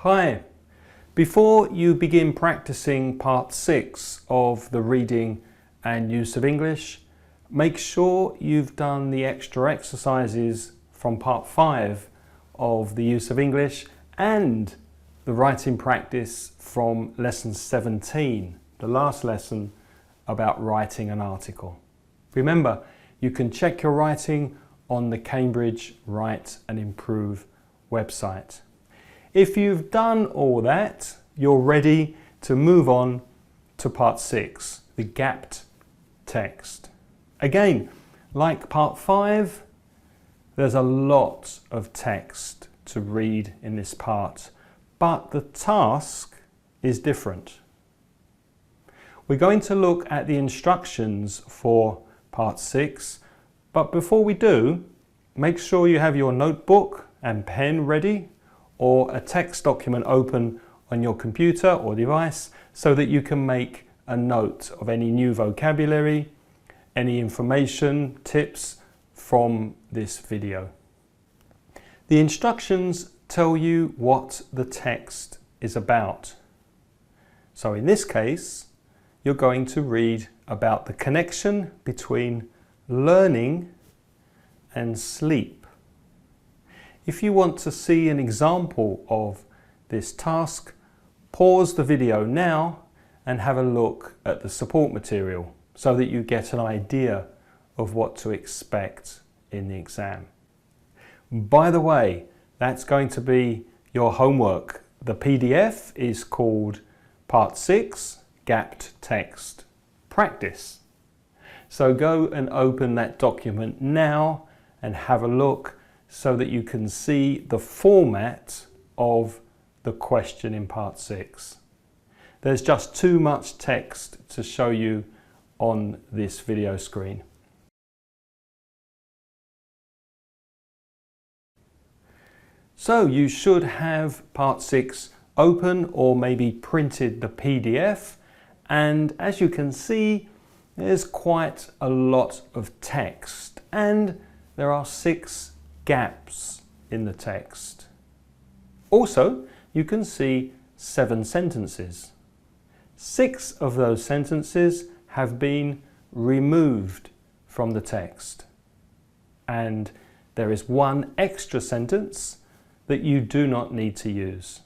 Hi! Before you begin practicing part 6 of the reading and use of English, make sure you've done the extra exercises from part 5 of the use of English and the writing practice from lesson 17, the last lesson about writing an article. Remember, you can check your writing on the Cambridge Write and Improve website. If you've done all that, you're ready to move on to part 6, the gapped text. Again, like part 5, there's a lot of text to read in this part, but the task is different. We're going to look at the instructions for part 6, but before we do, make sure you have your notebook and pen ready, or a text document open on your computer or device so that you can make a note of any new vocabulary, any information, tips from this video. The instructions tell you what the text is about. So in this case, you're going to read about the connection between learning and sleep. If you want to see an example of this task, pause the video now and have a look at the support material so that you get an idea of what to expect in the exam. By the way, that's going to be your homework. The PDF is called Part 6, Gapped Text Practice. So go and open that document now and have a look so that you can see the format of the question in part 6. There's just too much text to show you on this video screen. So you should have part 6 open or maybe printed the PDF, and as you can see, there's quite a lot of text and there are 6 gaps in the text. Also, you can see 7 sentences. 6 of those sentences have been removed from the text. And there is 1 extra sentence that you do not need to use.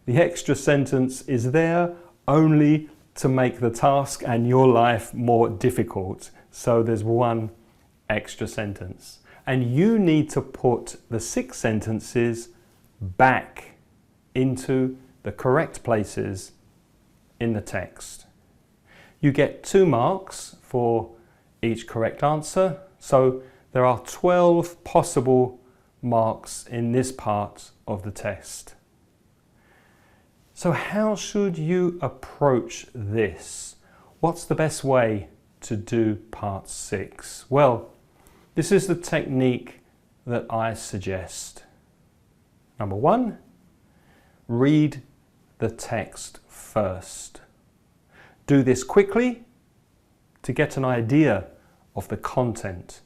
The extra sentence is there only to make the task and your life more difficult. So there's 1 extra sentence. And you need to put the 6 sentences back into the correct places in the text. You get 2 marks for each correct answer, so there are 12 possible marks in this part of the test. So how should you approach this? What's the best way to do part 6? Well, this is the technique that I suggest. Number 1, read the text first. Do this quickly to get an idea of the content.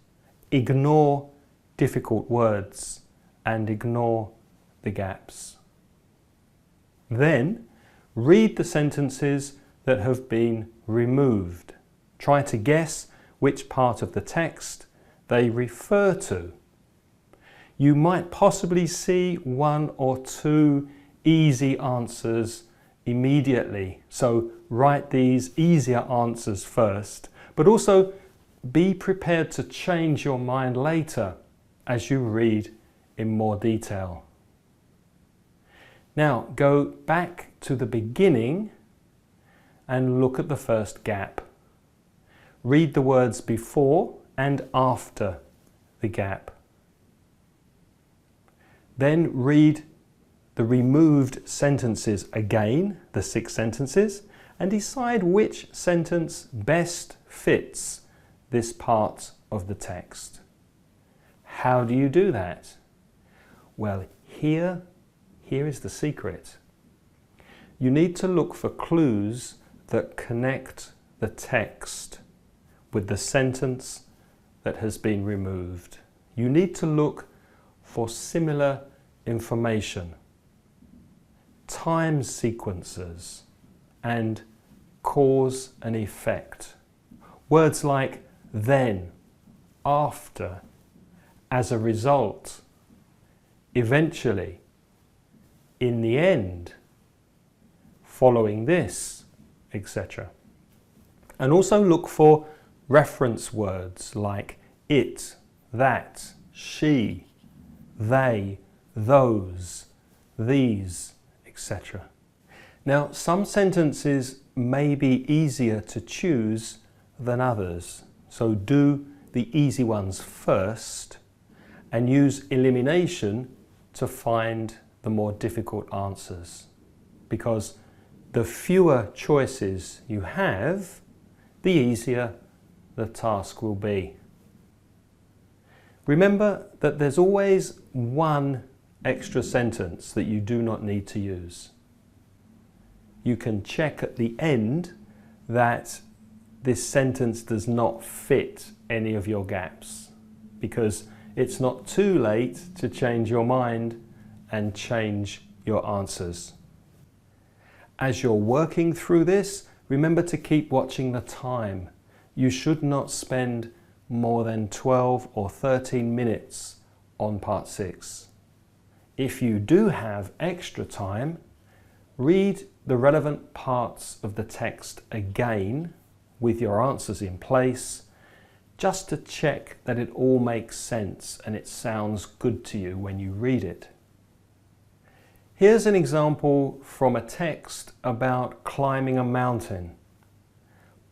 Ignore difficult words and ignore the gaps. Then read the sentences that have been removed. Try to guess which part of the text they refer to. You might possibly see 1 or 2 easy answers immediately. So write these easier answers first, but also be prepared to change your mind later as you read in more detail. Now go back to the beginning and look at the first gap. Read the words before and after the gap. Then read the removed sentences again, the 6 sentences, and decide which sentence best fits this part of the text. How do you do that? Well, here is the secret. You need to look for clues that connect the text with the sentence that has been removed. You need to look for similar information. time sequences and cause and effect. Words like then, after, as a result, eventually, in the end, following this, etc. And also look for reference words like it, that, she, they, those, these, etc. Now, some sentences may be easier to choose than others, so do the easy ones first and use elimination to find the more difficult answers, because the fewer choices you have, the easier the task will be. Remember that there's always one extra sentence that you do not need to use. You can check at the end that this sentence does not fit any of your gaps, because it's not too late to change your mind and change your answers. As you're working through this, remember to keep watching the time. You should not spend more than 12 or 13 minutes on part 6. If you do have extra time, read the relevant parts of the text again with your answers in place, just to check that it all makes sense and it sounds good to you when you read it. Here's an example from a text about climbing a mountain.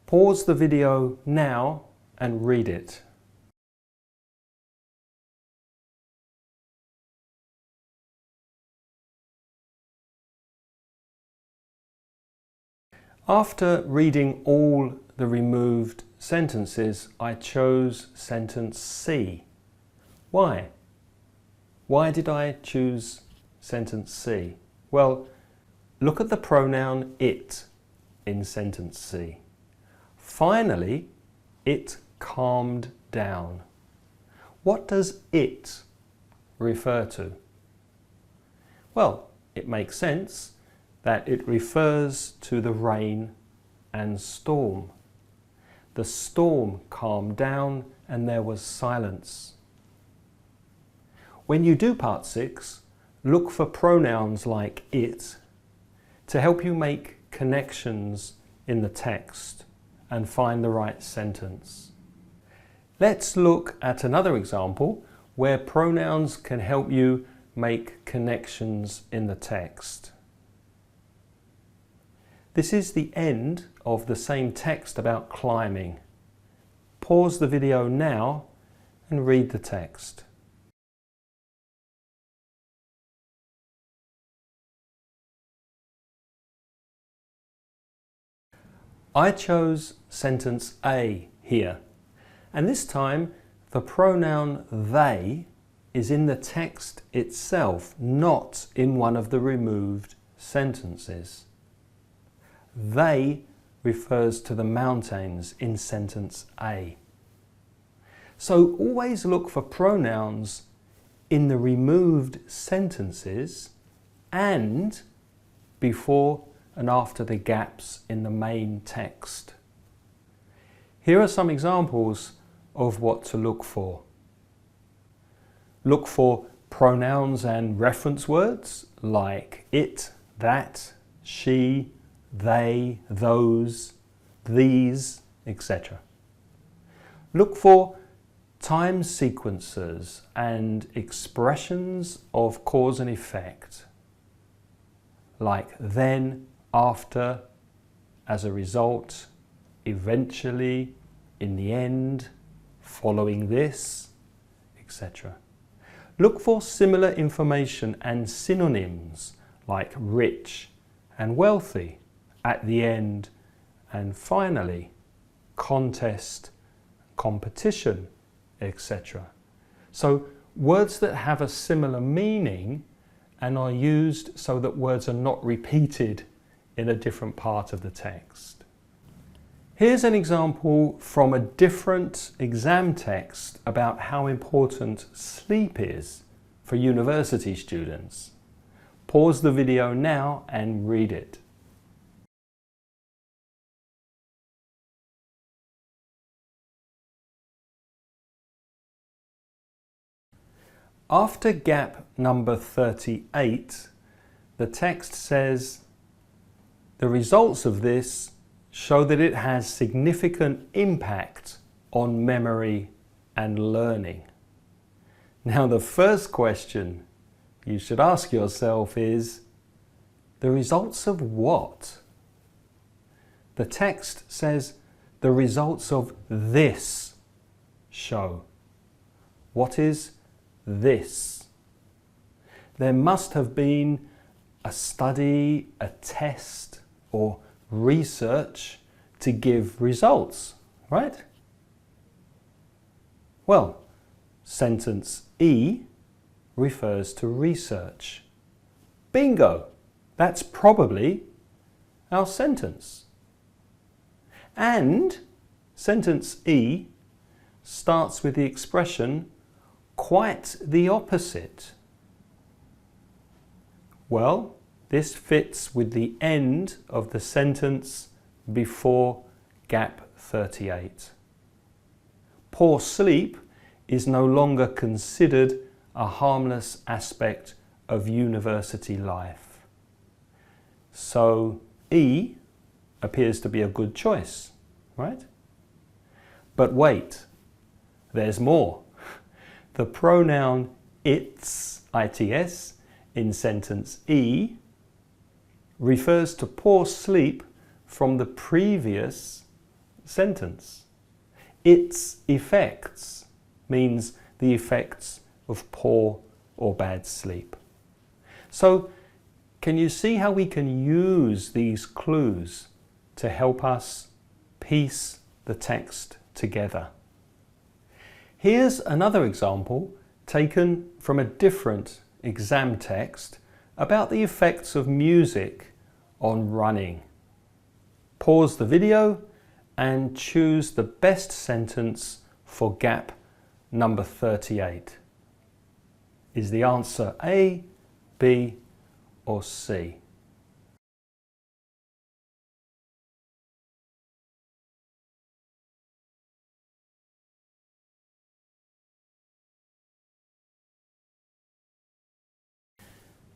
Pause the video now and read it. After reading all the removed sentences, I chose sentence C. Why? Why did I choose sentence C? Well, look at the pronoun it in sentence C. Finally, it calmed down. What does it refer to? Well, it makes sense that it refers to the rain and storm. The storm calmed down and there was silence. When you do part 6, look for pronouns like it to help you make connections in the text and find the right sentence. Let's look at another example where pronouns can help you make connections in the text. This is the end of the same text about climbing. Pause the video now and read the text. I chose sentence A here, and this time the pronoun they is in the text itself, not in one of the removed sentences. They refers to the mountains in sentence A. So always look for pronouns in the removed sentences and before and after the gaps in the main text. Here are some examples of what to look for. Look for pronouns and reference words like it, that, she, they, those, these, etc. Look for time sequences and expressions of cause and effect, like then, after, as a result, eventually, in the end, following this, etc. Look for similar information and synonyms like rich and wealthy, at the end, and finally, contest, competition, etc. So words that have a similar meaning and are used so that words are not repeated in a different part of the text. Here's an example from a different exam text about how important sleep is for university students. Pause the video now and read it. After gap number 38, the text says, the results of this show that it has significant impact on memory and learning. Now, the first question you should ask yourself is, the results of what? The text says, the results of this show. What is this? There must have been a study, a test, or research to give results, right? Well, sentence E refers to research. Bingo! That's probably our sentence. And sentence E starts with the expression quite the opposite. Well, this fits with the end of the sentence before gap 38. Poor sleep is no longer considered a harmless aspect of university life. So E appears to be a good choice, right? But wait, there's more. The pronoun its, its, in sentence E refers to poor sleep from the previous sentence. Its effects means the effects of poor or bad sleep. So, can you see how we can use these clues to help us piece the text together? Here's another example taken from a different exam text about the effects of music on running. Pause the video and choose the best sentence for gap number 38. Is the answer A, B, or C?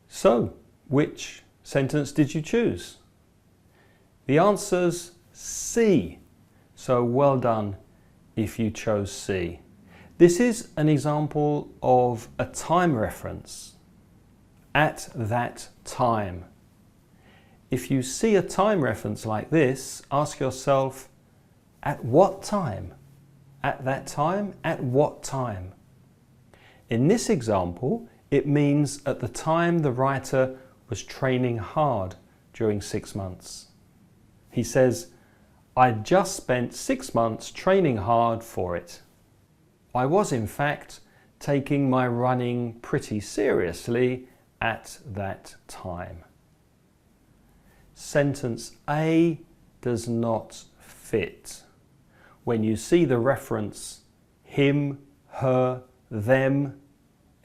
So, which sentence did you choose? The answer's C. So well done if you chose C. This is an example of a time reference. At that time. If you see a time reference like this, ask yourself, at what time? At that time? At what time? In this example, it means at the time the writer was training hard during 6 months. He says, I just spent 6 months training hard for it. I was in fact taking my running pretty seriously at that time. Sentence A does not fit. When you see the reference him, her, them,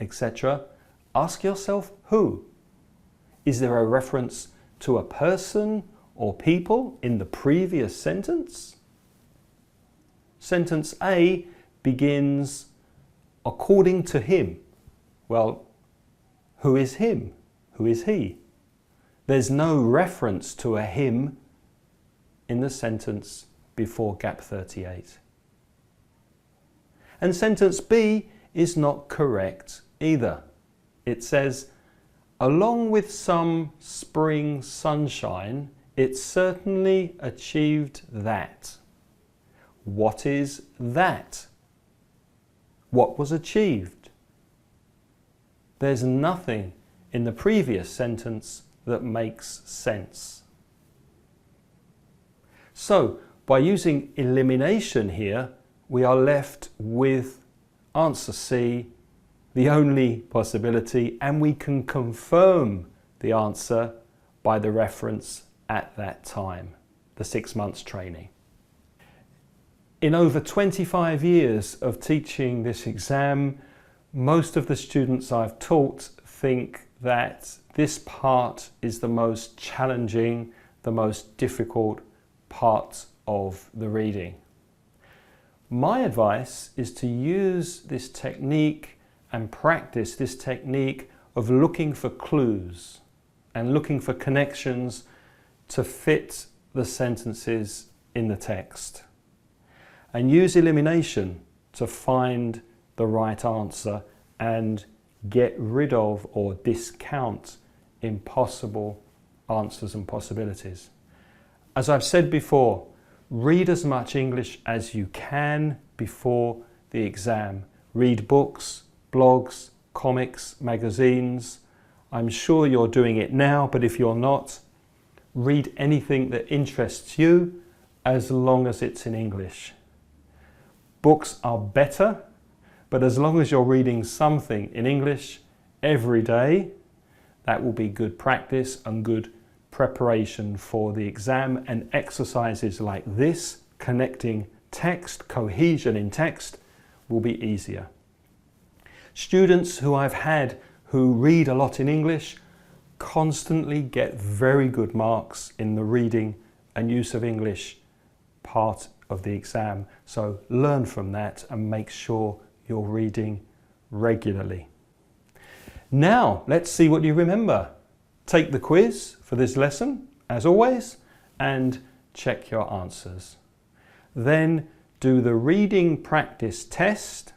etc., ask yourself who. Is there a reference to a person or people in the previous sentence? Sentence A begins according to him. Well, who is him? Who is he? There's no reference to a him in the sentence before gap 38. And sentence B is not correct either. It says, along with some spring sunshine, it certainly achieved that. What is that? What was achieved? There's nothing in the previous sentence that makes sense. So, by using elimination here, we are left with answer C, the only possibility, and we can confirm the answer by the reference at that time, the 6 months training. In over 25 years of teaching this exam, most of the students I've taught think that this part is the most challenging, the most difficult part of the reading. My advice is to use this technique and practice this technique of looking for clues and looking for connections to fit the sentences in the text. And use elimination to find the right answer and get rid of or discount impossible answers and possibilities. As I've said before, read as much English as you can before the exam. Read books, blogs, comics, magazines. I'm sure you're doing it now, but if you're not, read anything that interests you as long as it's in English. Books are better, but as long as you're reading something in English every day, that will be good practice and good preparation for the exam, and exercises like this, connecting text, cohesion in text, will be easier. Students who I've had who read a lot in English constantly get very good marks in the reading and use of English part of the exam. So learn from that and make sure you're reading regularly. Now let's see what you remember. Take the quiz for this lesson, as always, and check your answers. Then do the reading practice test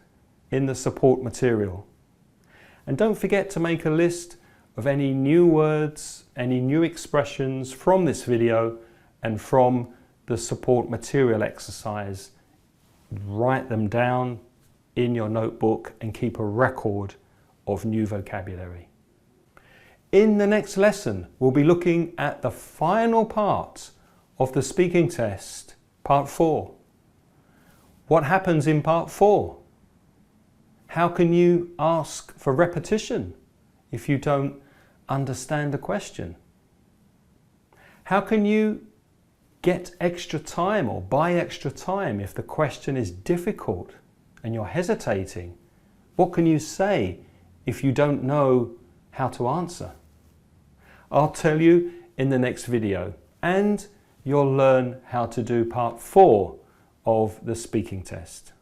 in the support material. And don't forget to make a list of any new words, any new expressions from this video and from the support material exercise. Write them down in your notebook and keep a record of new vocabulary. In the next lesson, we'll be looking at the final part of the speaking test, part 4. What happens in part 4? How can you ask for repetition if you don't understand the question? How can you get extra time or buy extra time if the question is difficult and you're hesitating? What can you say if you don't know how to answer? I'll tell you in the next video, and you'll learn how to do part 4 of the speaking test.